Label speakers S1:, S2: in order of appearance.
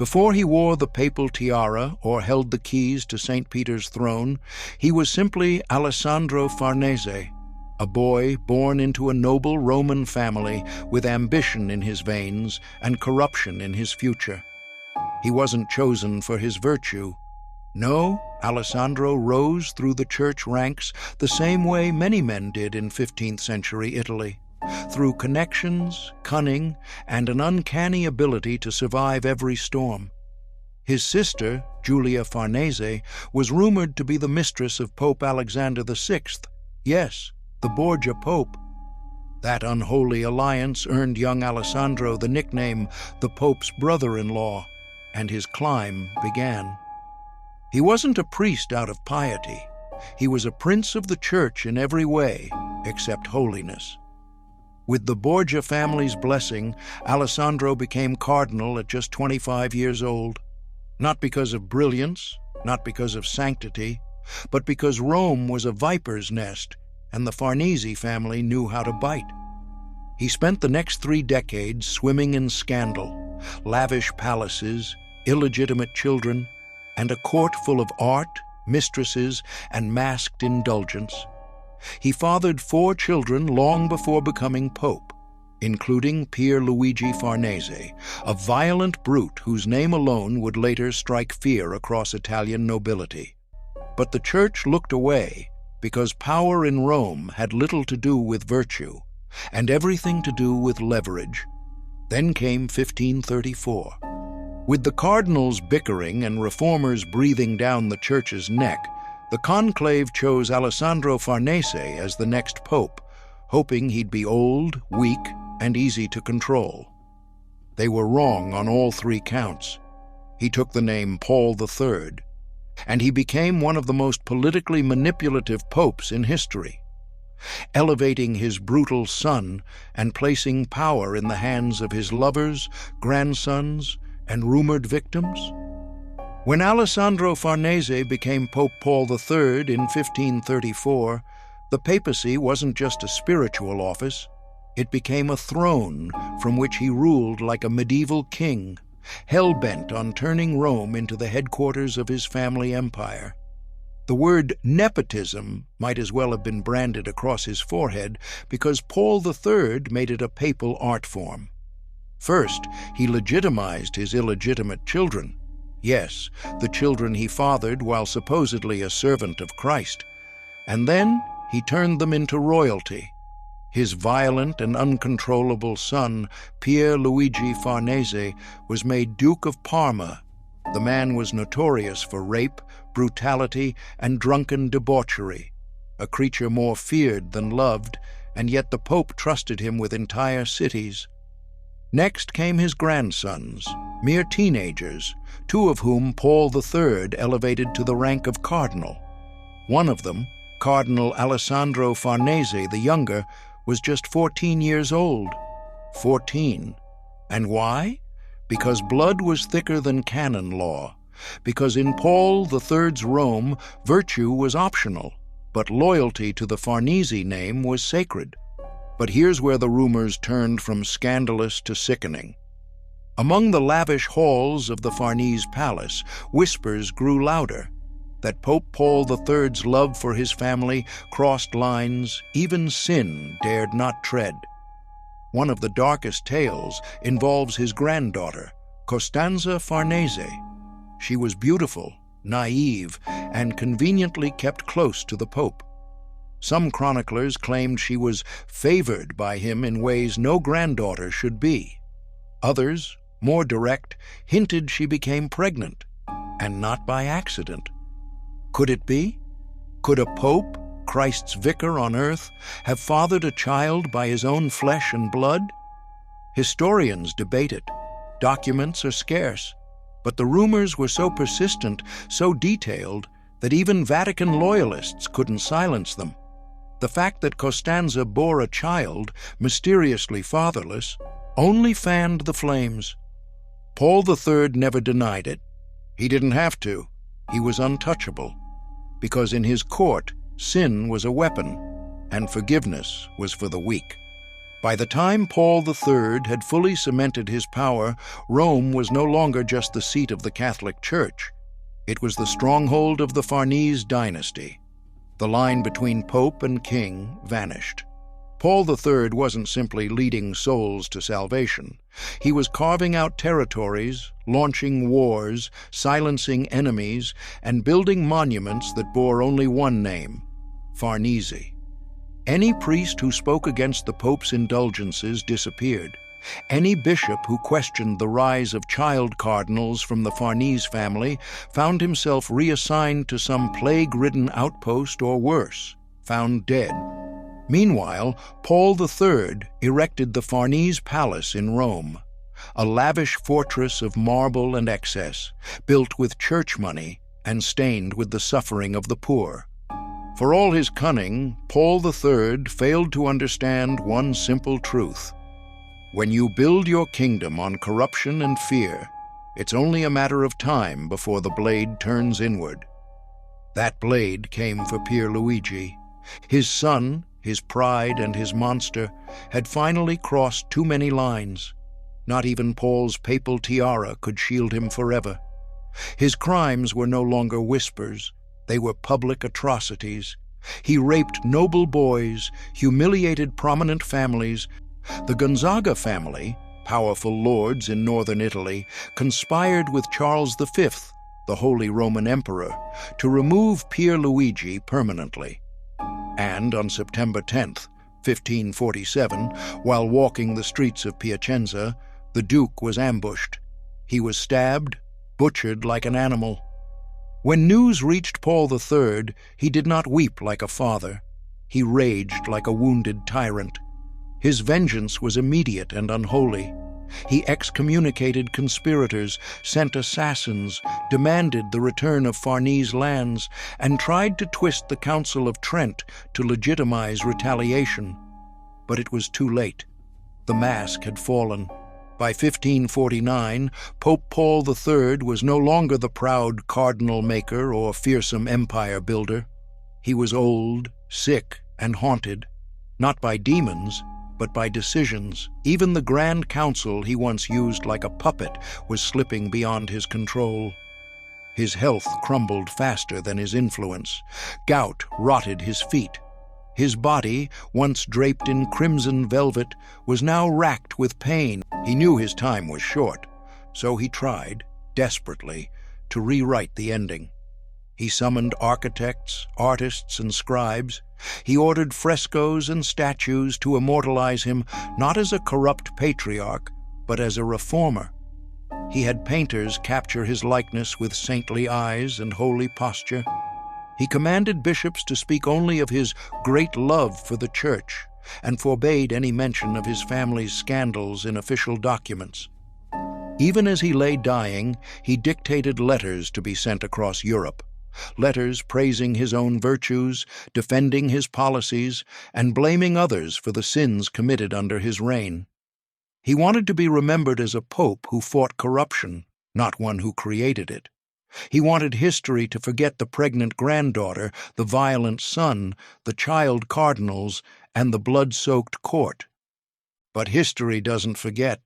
S1: Before he wore the papal tiara or held the keys to St. Peter's throne, he was simply Alessandro Farnese, a boy born into a noble Roman family with ambition in his veins and corruption in his future. He wasn't chosen for his virtue. No, Alessandro rose through the church ranks the same way many men did in 15th century Italy, through connections, cunning, and an uncanny ability to survive every storm. His sister, Giulia Farnese, was rumored to be the mistress of Pope Alexander VI. Yes, the Borgia Pope. That unholy alliance earned young Alessandro the nickname the Pope's brother-in-law, and his climb began. He wasn't a priest out of piety. He was a prince of the church in every way, except holiness. With the Borgia family's blessing, Alessandro became cardinal at just 25 years old. Not because of brilliance, not because of sanctity, but because Rome was a viper's nest, and the Farnese family knew how to bite. He spent the next 3 decades swimming in scandal, lavish palaces, illegitimate children, and a court full of art, mistresses, and masked indulgence. He fathered 4 children long before becoming pope, including Pier Luigi Farnese, a violent brute whose name alone would later strike fear across Italian nobility. But the church looked away because power in Rome had little to do with virtue and everything to do with leverage. Then came 1534. With the cardinals bickering and reformers breathing down the church's neck, the conclave chose Alessandro Farnese as the next pope, hoping he'd be old, weak, and easy to control. They were wrong on all 3 counts. He took the name Paul III, and he became one of the most politically manipulative popes in history, elevating his brutal son and placing power in the hands of his lovers, grandsons, and rumored victims. When Alessandro Farnese became Pope Paul III in 1534, the papacy wasn't just a spiritual office. It became a throne from which he ruled like a medieval king, hell-bent on turning Rome into the headquarters of his family empire. The word nepotism might as well have been branded across his forehead because Paul III made it a papal art form. First, he legitimized his illegitimate children. Yes, the children he fathered while supposedly a servant of Christ. And then he turned them into royalty. His violent and uncontrollable son, Pier Luigi Farnese, was made Duke of Parma. The man was notorious for rape, brutality, and drunken debauchery, a creature more feared than loved, and yet the Pope trusted him with entire cities. Next came his grandsons, mere teenagers, 2 of whom Paul III elevated to the rank of cardinal. One of them, Cardinal Alessandro Farnese the younger, was just 14 years old. 14. And why? Because blood was thicker than canon law. Because in Paul III's Rome, virtue was optional, but loyalty to the Farnese name was sacred. But here's where the rumors turned from scandalous to sickening. Among the lavish halls of the Farnese palace, whispers grew louder that Pope Paul III's love for his family crossed lines even sin dared not tread. One of the darkest tales involves his granddaughter, Costanza Farnese. She was beautiful, naive, and conveniently kept close to the Pope. Some chroniclers claimed she was favored by him in ways no granddaughter should be. Others, more direct, hinted she became pregnant, and not by accident. Could it be? Could a pope, Christ's vicar on earth, have fathered a child by his own flesh and blood? Historians debate it. Documents are scarce. But the rumors were so persistent, so detailed, that even Vatican loyalists couldn't silence them. The fact that Costanza bore a child, mysteriously fatherless, only fanned the flames. Paul III never denied it. He didn't have to. He was untouchable. Because in his court, sin was a weapon, and forgiveness was for the weak. By the time Paul III had fully cemented his power, Rome was no longer just the seat of the Catholic Church. It was the stronghold of the Farnese dynasty. The line between pope and king vanished. Paul III wasn't simply leading souls to salvation. He was carving out territories, launching wars, silencing enemies, and building monuments that bore only one name: Farnese. Any priest who spoke against the Pope's indulgences disappeared. Any bishop who questioned the rise of child cardinals from the Farnese family found himself reassigned to some plague-ridden outpost or worse, found dead. Meanwhile, Paul III erected the Farnese Palace in Rome, a lavish fortress of marble and excess, built with church money and stained with the suffering of the poor. For all his cunning, Paul III failed to understand one simple truth. When you build your kingdom on corruption and fear, it's only a matter of time before the blade turns inward. That blade came for Pierluigi. His son, his pride and his monster, had finally crossed too many lines. Not even Paul's papal tiara could shield him forever. His crimes were no longer whispers. They were public atrocities. He raped noble boys, humiliated prominent families. The Gonzaga family, powerful lords in northern Italy, conspired with Charles V, the Holy Roman Emperor, to remove Pierluigi permanently. And on September 10th, 1547, while walking the streets of Piacenza, the Duke was ambushed. He was stabbed, butchered like an animal. When news reached Paul III, he did not weep like a father. He raged like a wounded tyrant. His vengeance was immediate and unholy. He excommunicated conspirators, sent assassins, demanded the return of Farnese lands, and tried to twist the Council of Trent to legitimize retaliation. But it was too late. The mask had fallen. By 1549, Pope Paul III was no longer the proud cardinal maker or fearsome empire builder. He was old, sick, and haunted, not by demons, but by decisions. Even the Grand Council he once used like a puppet was slipping beyond his control. His health crumbled faster than his influence. Gout rotted his feet. His body, once draped in crimson velvet, was now racked with pain. He knew his time was short, so he tried, desperately, to rewrite the ending. He summoned architects, artists, and scribes. He ordered frescoes and statues to immortalize him not as a corrupt patriarch, but as a reformer. He had painters capture his likeness with saintly eyes and holy posture. He commanded bishops to speak only of his great love for the Church and forbade any mention of his family's scandals in official documents. Even as he lay dying, he dictated letters to be sent across Europe. Letters praising his own virtues, defending his policies, and blaming others for the sins committed under his reign. He wanted to be remembered as a pope who fought corruption, not one who created it. He wanted history to forget the pregnant granddaughter, the violent son, the child cardinals, and the blood-soaked court. But history doesn't forget.